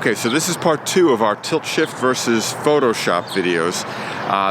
Okay, so this is part 2 of our tilt shift versus Photoshop videos.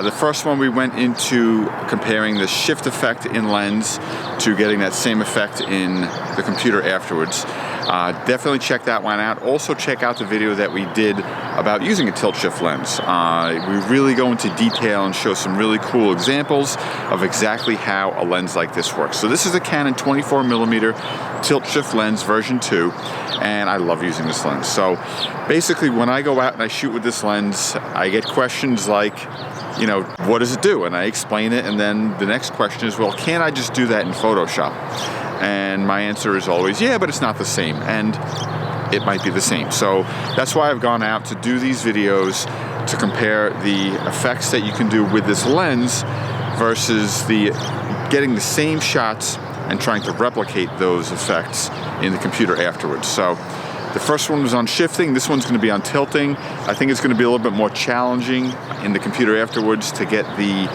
The first one we went into comparing the shift effect in lens to getting that same effect in the computer afterwards. Definitely check that one out. Also check out the video that we did about using a tilt shift lens. We really go into detail and show some really cool examples of exactly how a lens like this works. So this is a Canon 24mm tilt shift lens version 2, and I love using this lens. So basically when I go out and I shoot with this lens, I get questions like, you know, what does it do? And I explain it, and then the next question is, well, can't I just do that in Photoshop? And my answer is always, yeah, but it's not the same, and it might be the same. So that's why I've gone out to do these videos to compare the effects that you can do with this lens versus getting the same shots and trying to replicate those effects in the computer afterwards. So the first one was on shifting, this one's going to be on tilting. I think it's going to be a little bit more challenging in the computer afterwards to get the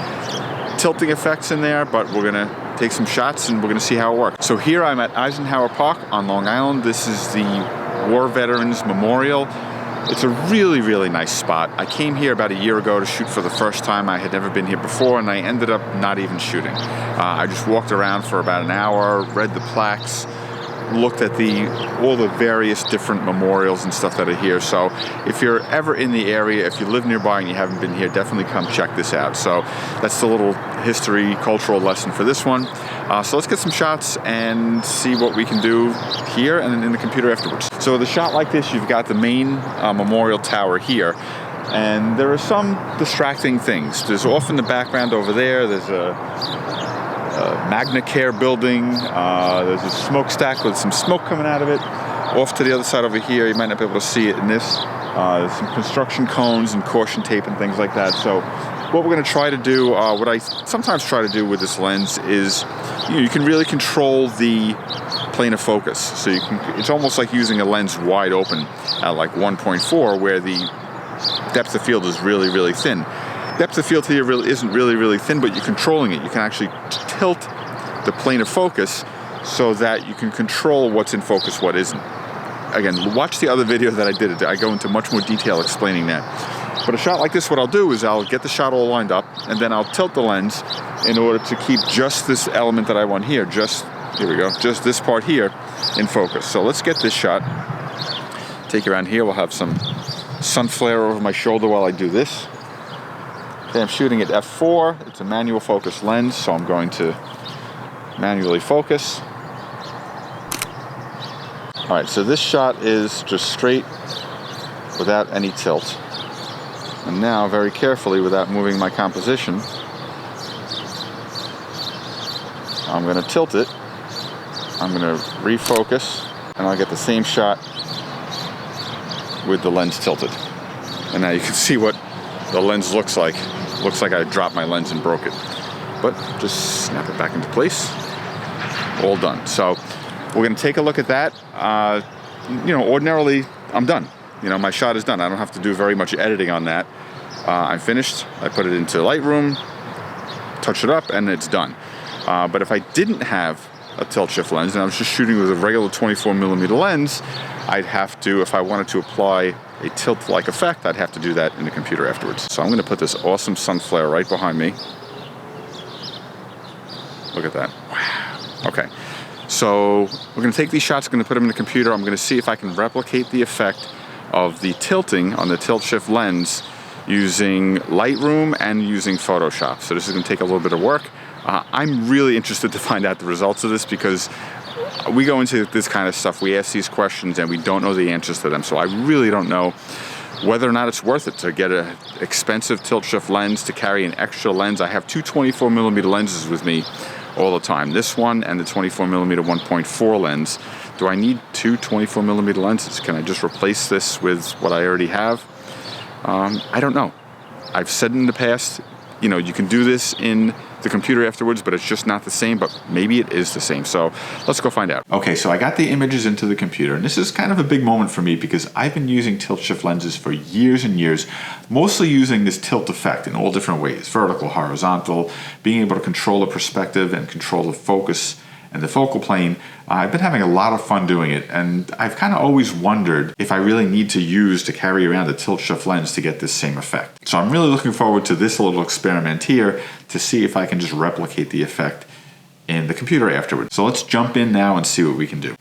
tilting effects in there, but we're going to take some shots and we're going to see how it works. So here I'm at Eisenhower Park on Long Island. This is the War Veterans Memorial. It's a really, really nice spot. I came here about a year ago to shoot for the first time. I had never been here before, and I ended up not even shooting. I just walked around for about an hour, read the plaques, looked at all the various different memorials and stuff that are here. So if you're ever in the area, if you live nearby and you haven't been here, definitely come check this out. So that's the little history, cultural lesson for this one. So let's get some shots and see what we can do here and in the computer afterwards. So with a shot like this, you've got the main memorial tower here. And there are some distracting things. There's off in the background over there, there's a Magna Care building. There's a smokestack with some smoke coming out of it. Off to the other side over here, you might not be able to see it in this. There's some construction cones and caution tape and things like that. So what we're going to try to do, what I sometimes try to do with this lens is, you can really control the plane of focus. So it's almost like using a lens wide open at like 1.4, where the depth of field is really, really thin. Depth of field here really isn't really thin, but you're controlling it. You can actually tilt the plane of focus so that you can control what's in focus, what isn't. Again, watch the other video that I did. I go into much more detail explaining that. But a shot like this, what I'll do is I'll get the shot all lined up, and then I'll tilt the lens in order to keep just this element that I want here. Here we go, just this part here in focus. So let's get this shot. Take you around here. We'll have some sun flare over my shoulder while I do this. Okay, I'm shooting at f4. It's a manual focus lens, so I'm going to manually focus. All right, so this shot is just straight without any tilt. And now, very carefully, without moving my composition, I'm going to tilt it. I'm going to refocus, and I'll get the same shot with the lens tilted. And now you can see what the lens looks like. Looks like I dropped my lens and broke it. But just snap it back into place. All done. So we're going to take a look at that. Ordinarily I'm done. My shot is done. I don't have to do very much editing on that. I'm finished. I put it into Lightroom, touch it up, and it's done. But if I didn't have a tilt shift lens and I was just shooting with a regular 24mm lens, I'd have to, if I wanted to apply a tilt-like effect, I'd have to do that in the computer afterwards. So I'm going to put this awesome sun flare right behind me. Look at that. Wow. Okay. So we're going to take these shots, going to put them in the computer. I'm going to see if I can replicate the effect of the tilting on the tilt shift lens using Lightroom and using Photoshop. So this is going to take a little bit of work. I'm really interested to find out the results of this, because we go into this kind of stuff, we ask these questions and we don't know the answers to them. So I really don't know whether or not it's worth it to get an expensive tilt shift lens, to carry an extra lens. I have two 24mm lenses with me all the time. This one and the 24mm 1.4 lens. Do I need two 24mm lenses? Can I just replace this with what I already have? I don't know. I've said in the past, you can do this in the computer afterwards, but it's just not the same, but maybe it is the same. So let's go find out. Okay, so I got the images into the computer, and this is kind of a big moment for me because I've been using tilt shift lenses for years and years, mostly using this tilt effect in all different ways: vertical, horizontal, being able to control the perspective and control the focus and the focal plane. I've been having a lot of fun doing it, and I've kind of always wondered if I really need to carry around a tilt shift lens to get this same effect. So I'm really looking forward to this little experiment here to see if I can just replicate the effect in the computer afterwards. So let's jump in now and see what we can do.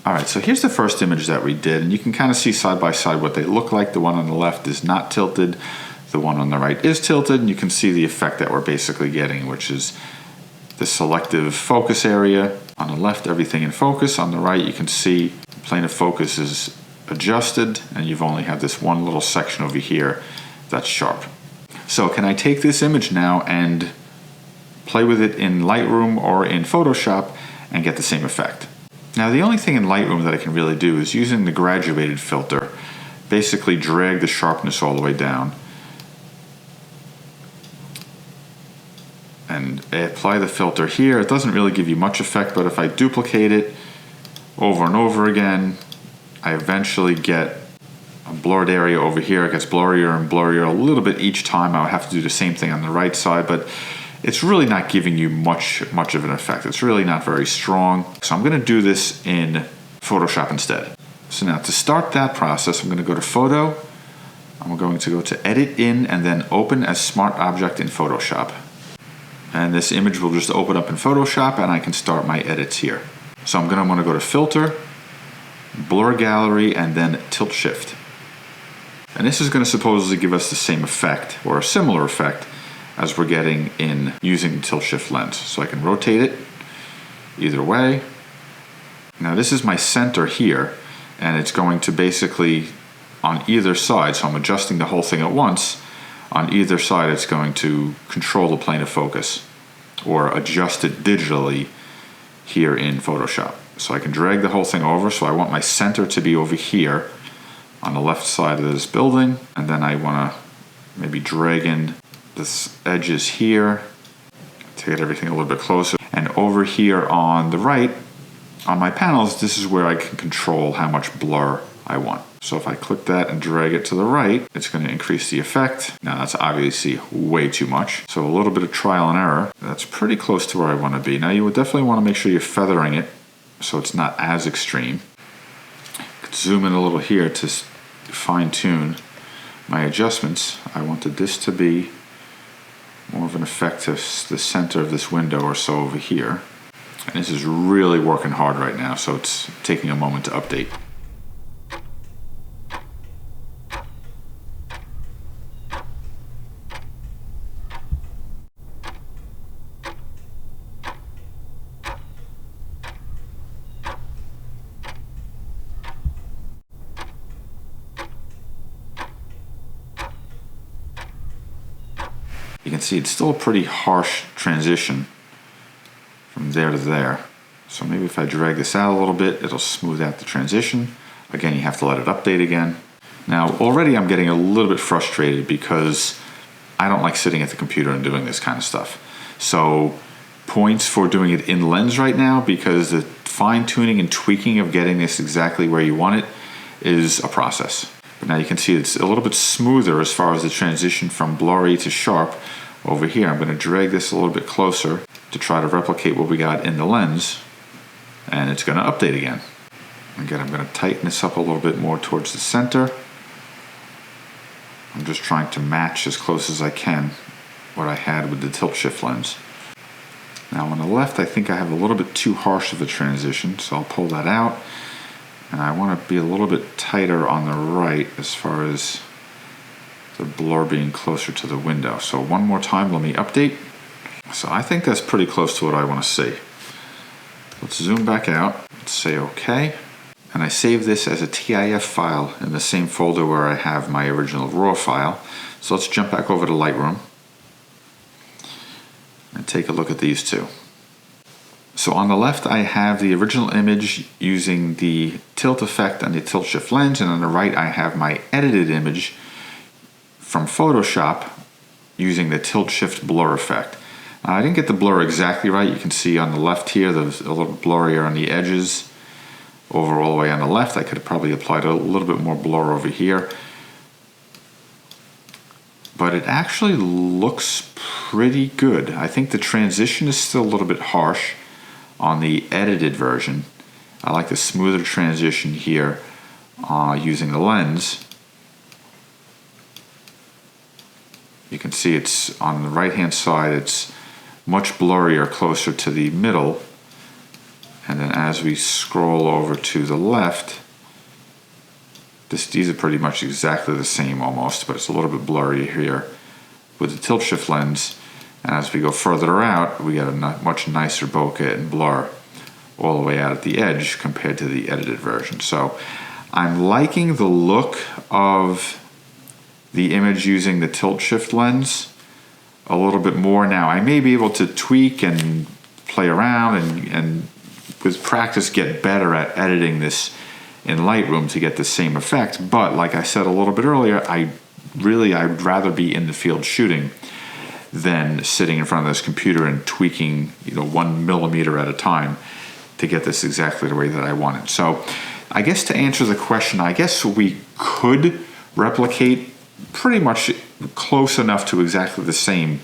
All right, so here's the first image that we did, and you can kind of see side by side what they look like. The one on the left is not tilted, the one on the right is tilted, and you can see the effect that we're basically getting, which is the selective focus area. On the left, everything in focus. On the right, you can see the plane of focus is adjusted, and you've only had this one little section over here that's sharp. So can I take this image now and play with it in Lightroom or in Photoshop and get the same effect? Now, the only thing in Lightroom that I can really do is using the graduated filter, basically drag the sharpness all the way down and apply the filter here. It doesn't really give you much effect, but if I duplicate it over and over again, I eventually get a blurred area over here. It gets blurrier and blurrier a little bit each time. I'll have to do the same thing on the right side, but it's really not giving you much of an effect. It's really not very strong. So I'm gonna do this in Photoshop instead. So now to start that process, I'm gonna go to Photo. I'm going to go to Edit In and then Open as Smart Object in Photoshop. And this image will just open up in Photoshop and I can start my edits here. So I'm gonna wanna go to Filter, Blur Gallery, and then Tilt Shift. And this is gonna supposedly give us the same effect or a similar effect as we're getting in using the tilt shift lens. So I can rotate it either way. Now this is my center here, and it's going to basically on either side, so I'm adjusting the whole thing at once. On either side, it's going to control the plane of focus or adjust it digitally here in Photoshop. So I can drag the whole thing over. So I want my center to be over here on the left side of this building. And then I want to maybe drag in this edges here to get everything a little bit closer. And over here on the right, on my panels, this is where I can control how much blur I want. So if I click that and drag it to the right, it's going to increase the effect. Now that's obviously way too much. So a little bit of trial and error. That's pretty close to where I want to be. Now you would definitely want to make sure you're feathering it so it's not as extreme. I could zoom in a little here to fine tune my adjustments. I wanted this to be more of an effect to the center of this window or so over here. And this is really working hard right now, so it's taking a moment to update. You can see it's still a pretty harsh transition from there to there. So maybe if I drag this out a little bit, it'll smooth out the transition. Again, you have to let it update again. Now, already I'm getting a little bit frustrated because I don't like sitting at the computer and doing this kind of stuff. So points for doing it in lens right now, because the fine tuning and tweaking of getting this exactly where you want it is a process. But now you can see it's a little bit smoother as far as the transition from blurry to sharp over here. I'm going to drag this a little bit closer to try to replicate what we got in the lens, and it's going to update again. Again, I'm going to tighten this up a little bit more towards the center. I'm just trying to match as close as I can what I had with the tilt shift lens. Now on the left, I think I have a little bit too harsh of a transition, so I'll pull that out. And I want to be a little bit tighter on the right as far as the blur being closer to the window. So one more time, let me update. So I think that's pretty close to what I want to see. Let's zoom back out, let's say OK. And I save this as a TIF file in the same folder where I have my original RAW file. So let's jump back over to Lightroom and take a look at these two. So on the left, I have the original image using the tilt effect and the tilt shift lens, and on the right, I have my edited image from Photoshop using the tilt shift blur effect. I didn't get the blur exactly right. You can see on the left here, there's a little blurrier on the edges. Over all the way on the left, I could have probably applied a little bit more blur over here. But it actually looks pretty good. I think the transition is still a little bit harsh on the edited version. I like the smoother transition here using the lens. You can see it's on the right hand side, it's much blurrier closer to the middle. And then as we scroll over to the left, these are pretty much exactly the same almost, but it's a little bit blurry here with the tilt shift lens. And as we go further out, we get a much nicer bokeh and blur all the way out at the edge compared to the edited version. So I'm liking the look of the image using the tilt shift lens a little bit more now. I may be able to tweak and play around and with practice get better at editing this in Lightroom to get the same effect. But like I said a little bit earlier, I'd rather be in the field shooting than sitting in front of this computer and tweaking 1 millimeter at a time to get this exactly the way that I want it. So I guess to answer the question, I guess we could replicate pretty much close enough to exactly the same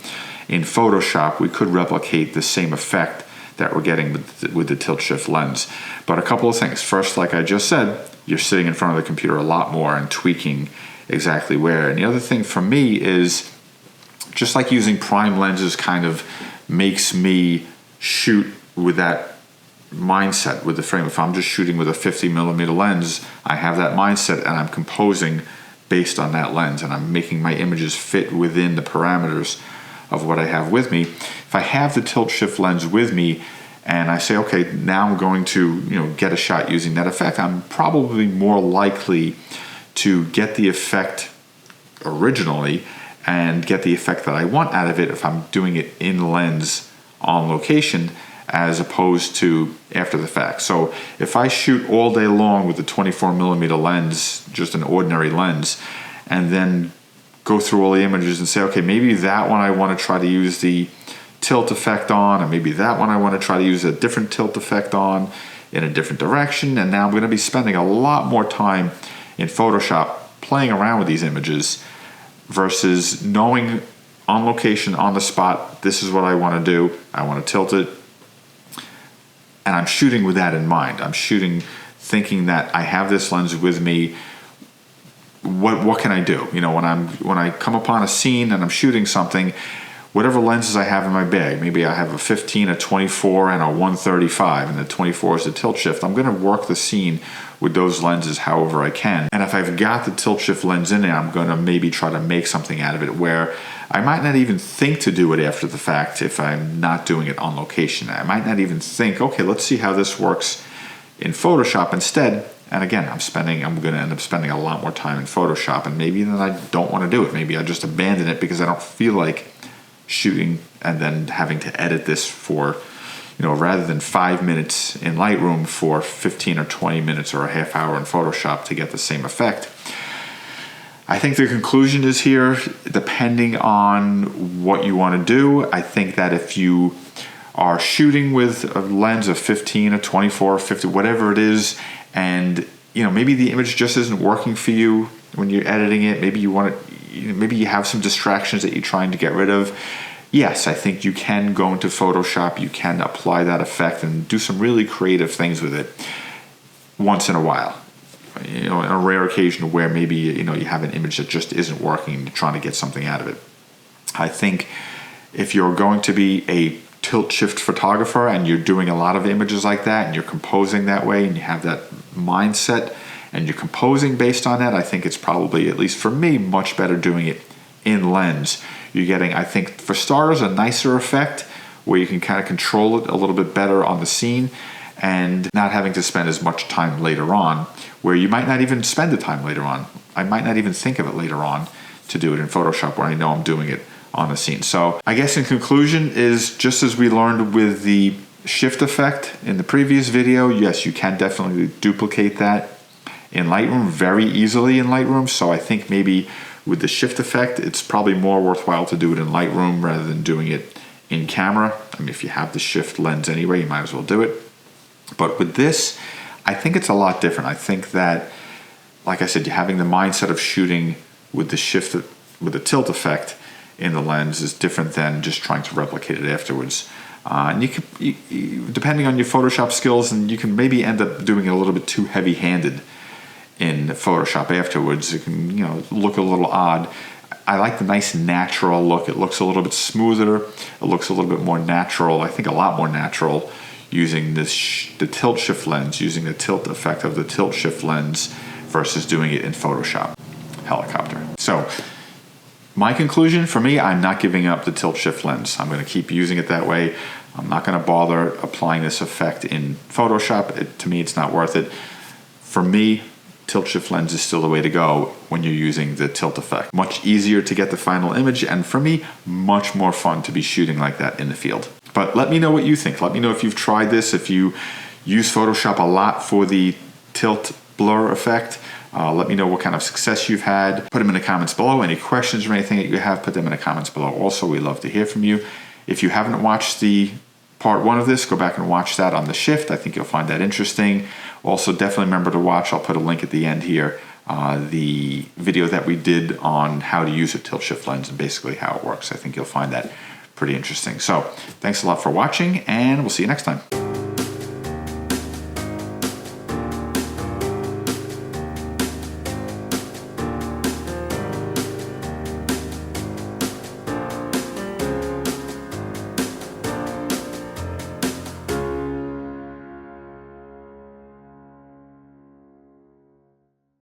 in Photoshop. We could replicate the same effect that we're getting with the tilt shift lens. But a couple of things. First, like I just said, you're sitting in front of the computer a lot more and tweaking exactly where. And the other thing for me is, just like using prime lenses kind of makes me shoot with that mindset with the frame. If I'm just shooting with a 50 millimeter lens, I have that mindset and I'm composing based on that lens, and I'm making my images fit within the parameters of what I have with me. If I have the tilt shift lens with me and I say, okay, now I'm going to get a shot using that effect, I'm probably more likely to get the effect originally and get the effect that I want out of it if I'm doing it in lens on location as opposed to after the fact. So if I shoot all day long with the 24 millimeter lens, just an ordinary lens, and then go through all the images and say, okay, maybe that one I want to try to use the tilt effect on, and maybe that one I want to try to use a different tilt effect on in a different direction, and now I'm going to be spending a lot more time in Photoshop playing around with these images versus knowing on location, on the spot, this is what I want to do. I want to tilt it. And I'm shooting with that in mind. I'm shooting thinking that I have this lens with me. What can I do? When I come upon a scene and I'm shooting something, whatever lenses I have in my bag, maybe I have a 15, a 24, and a 135, and the 24 is the tilt shift. I'm going to work the scene with those lenses however I can. And if I've got the tilt shift lens in there, I'm going to maybe try to make something out of it where I might not even think to do it after the fact if I'm not doing it on location. I might not even think, okay, let's see how this works in Photoshop instead. And again, I'm going to end up spending a lot more time in Photoshop, and maybe then I don't want to do it. Maybe I just abandon it because I don't feel like shooting and then having to edit this for, rather than 5 minutes in Lightroom, for 15 or 20 minutes or a half hour in Photoshop to get the same effect. I think the conclusion is here, depending on what you want to do. I think that if you are shooting with a lens of 15 or 24 or 50, whatever it is, and maybe the image just isn't working for you when you're editing it, maybe maybe you have some distractions that you're trying to get rid of. Yes, I think you can go into Photoshop, you can apply that effect and do some really creative things with it once in a while. On a rare occasion where maybe you have an image that just isn't working and you're trying to get something out of it. I think if you're going to be a tilt shift photographer and you're doing a lot of images like that and you're composing that way and you have that mindset and you're composing based on that, I think it's probably, at least for me, much better doing it in lens. You're getting, I think, for starters, a nicer effect where you can kind of control it a little bit better on the scene and not having to spend as much time later on, where you might not even spend the time later on. I might not even think of it later on to do it in Photoshop where I know I'm doing it on the scene. So I guess in conclusion is, just as we learned with the shift effect in the previous video, yes, you can definitely duplicate that in Lightroom very easily in Lightroom. So I think maybe with the shift effect, it's probably more worthwhile to do it in Lightroom rather than doing it in camera. I mean, if you have the shift lens anyway, you might as well do it. But with this, I think it's a lot different. I think that, like I said, having the mindset of shooting with the shift, with the tilt effect in the lens is different than just trying to replicate it afterwards And depending on your Photoshop skills, and you can maybe end up doing it a little bit too heavy-handed in Photoshop afterwards. It can, look a little odd. I like the nice natural look. It looks a little bit smoother. It looks a little bit more natural. I think a lot more natural using the tilt shift lens, using the tilt effect of the tilt shift lens versus doing it in Photoshop helicopter. So my conclusion, for me, I'm not giving up the tilt shift lens. I'm going to keep using it that way. I'm not going to bother applying this effect in Photoshop. To me, it's not worth it. For me, tilt shift lens is still the way to go when you're using the tilt effect. Much easier to get the final image, and for me, much more fun to be shooting like that in the field. But let me know what you think. Let me know if you've tried this, if you use Photoshop a lot for the tilt blur effect. Let me know what kind of success you've had. Put them in the comments below. Any questions or anything that you have, put them in the comments below. Also, we love to hear from you. If you haven't watched the part 1 of this, go back and watch that on the shift. I think you'll find that interesting. Also, definitely remember to watch, I'll put a link at the end here, the video that we did on how to use a tilt shift lens and basically how it works. I think you'll find that pretty interesting. So thanks a lot for watching, and we'll see you next time.